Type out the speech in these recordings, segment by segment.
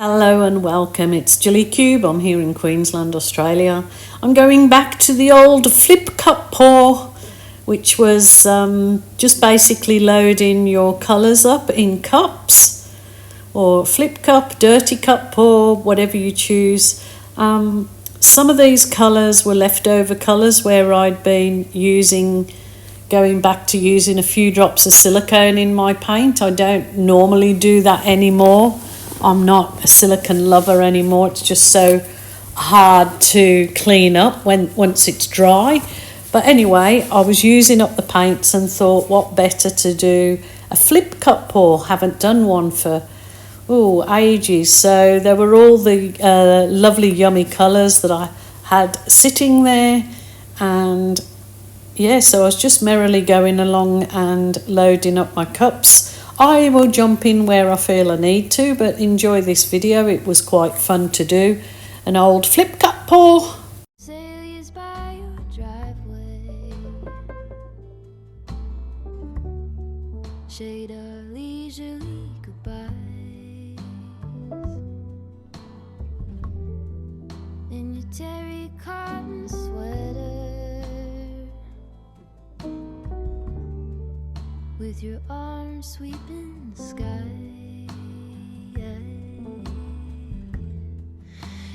Hello and welcome, it's Jilly Cube. I'm here in Queensland, Australia. I'm going back to the old flip cup pour, which was just basically loading your colours up in cups, or flip cup, dirty cup pour, whatever you choose. Some of these colours were leftover colours where I'd been going back to using a few drops of silicone in my paint. I don't normally do that anymore. I'm not a silicone lover anymore. It's just so hard to clean up once it's dry. But anyway, I was using up the paints and thought, what better to do a flip cup pour. Haven't done one for ages. So there were all the lovely yummy colours that I had sitting there, and yeah, so I was just merrily going along and loading up my cups. I will jump in where I feel I need to, but enjoy this video. It was quite fun to do. An old flip cup pour. Sails by your driveway, shade our leisurely goodbyes, in your terry cotton sweater, with your arms sweeping the sky.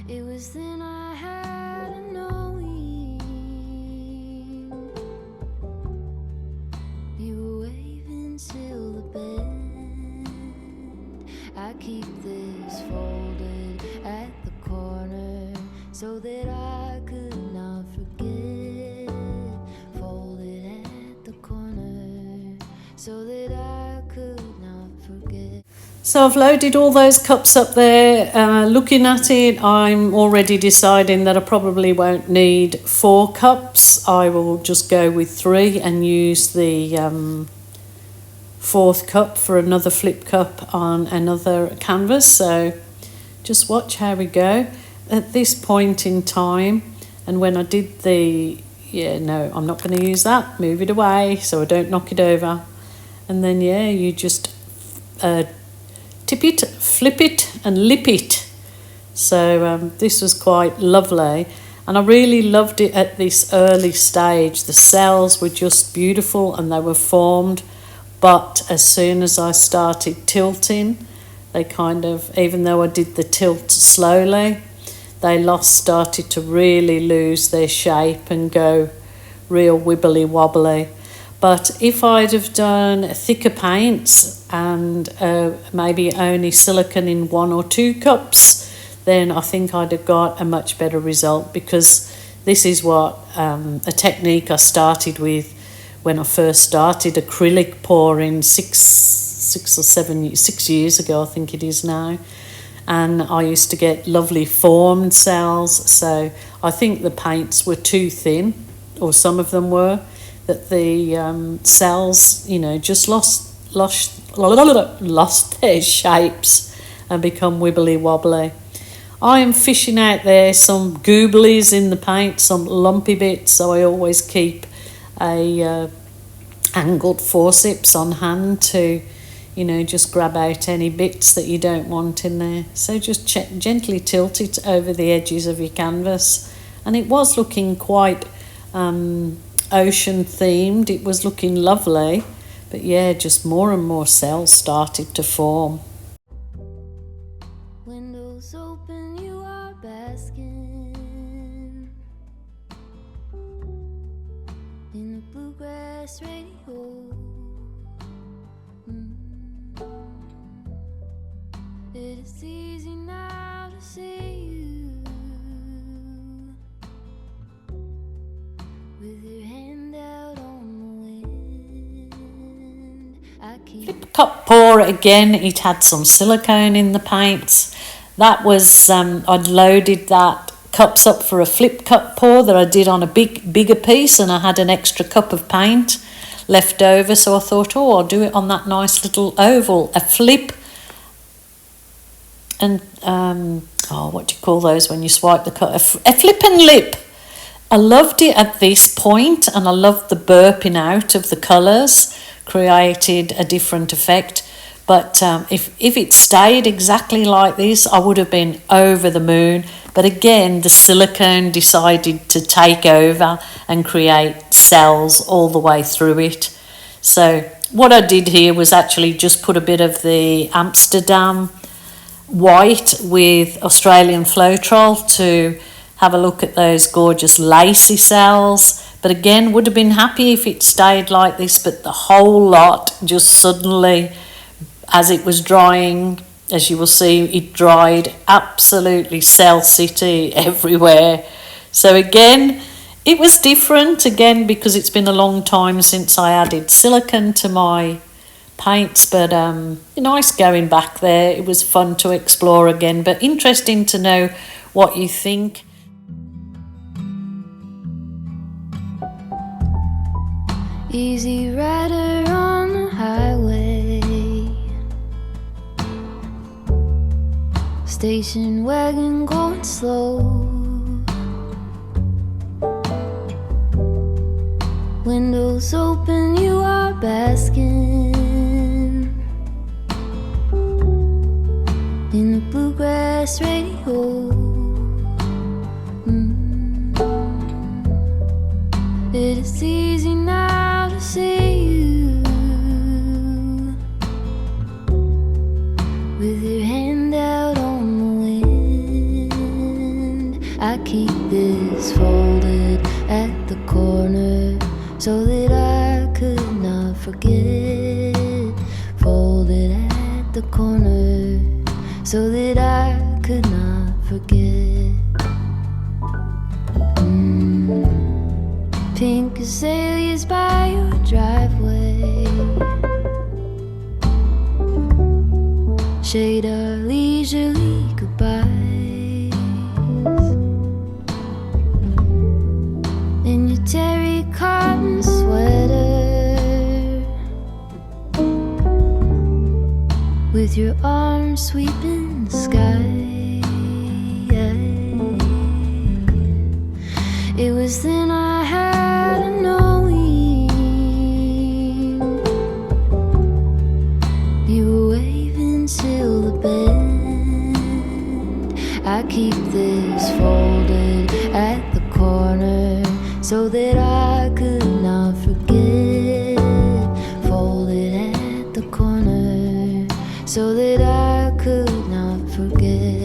It was then I had a knowing, you were waving till the bend. I keep this folded at the corner so that I could not forget. Folded at the corner so that I could not forget. So I've loaded all those cups up there. Looking at it, I'm already deciding that I probably won't need 4 cups. I will just go with 3 and use the 4th cup for another flip cup on another canvas. So just watch how we go. At this point in time, and when I did I'm not going to use that. Move it away so I don't knock it over. And then you just tip it, flip it and lip it. So this was quite lovely, and I really loved it at this early stage. The cells were just beautiful and they were formed, but as soon as I started tilting, they kind of, even though I did the tilt slowly, they started to really lose their shape and go real wibbly wobbly. But if I'd have done thicker paints and maybe only silicone in 1 or 2 cups, then I think I'd have got a much better result, because this is what a technique I started with when I first started acrylic pouring 6 years ago, I think it is now. And I used to get lovely formed cells. So I think the paints were too thin, or some of them were, that the cells, just lost their shapes and become wibbly wobbly. I am fishing out there some gooblies in the paint, some lumpy bits, so I always keep a angled forceps on hand to, just grab out any bits that you don't want in there. So just gently tilt it over the edges of your canvas, and it was looking quite ocean themed. It was looking lovely, but just more and more cells started to form. Windows open, you are basking in the bluegrass radio. It is easy now to see you with your hand out on the wind. I keep Flip cup pour again. It had some silicone in the paints. That was I'd loaded that cups up for a flip cup pour that I did on a bigger piece, and I had an extra cup of paint left over, so I thought, I'll do it on that nice little oval, a flip. And what do you call those when you swipe the cup? A flip and lip. I loved it at this point, and I loved the burping out of the colours, created a different effect. But if it stayed exactly like this, I would have been over the moon. But again, the silicone decided to take over and create cells all the way through it. So what I did here was actually just put a bit of the Amsterdam white with Australian Floetrol to have a look at those gorgeous lacy cells. But again, would have been happy if it stayed like this, but the whole lot just suddenly, as it was drying, as you will see, it dried absolutely cell city everywhere. So again, it was different, again, because it's been a long time since I added silicone to my paints, but nice going back there. It was fun to explore again, but interesting to know what you think. Easy rider on the highway, station wagon going slow, windows open, you are basking in the bluegrass radio. It is easy now to see you with your hand out on the wind. I keep this folded at the corner so that I could not forget. Folded at the corner so that I could not forget. Pink azaleas by your driveway shade our leisurely goodbyes, in your terry cotton sweater with your arms sweeping the sky. It was then I had a knowing you were waving till the bend. I keep this folded at the corner so that I could not forget. Folded at the corner so that I could not forget.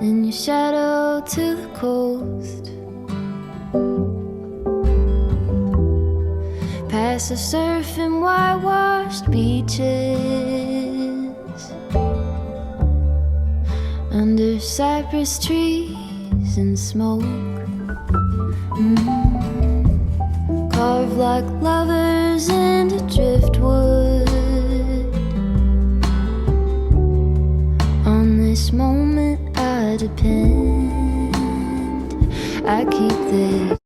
And your shadow to the coast, past the surf and whitewashed beaches, under cypress trees and smoke, carved like lovers into driftwood. On this moment I depend. I keep this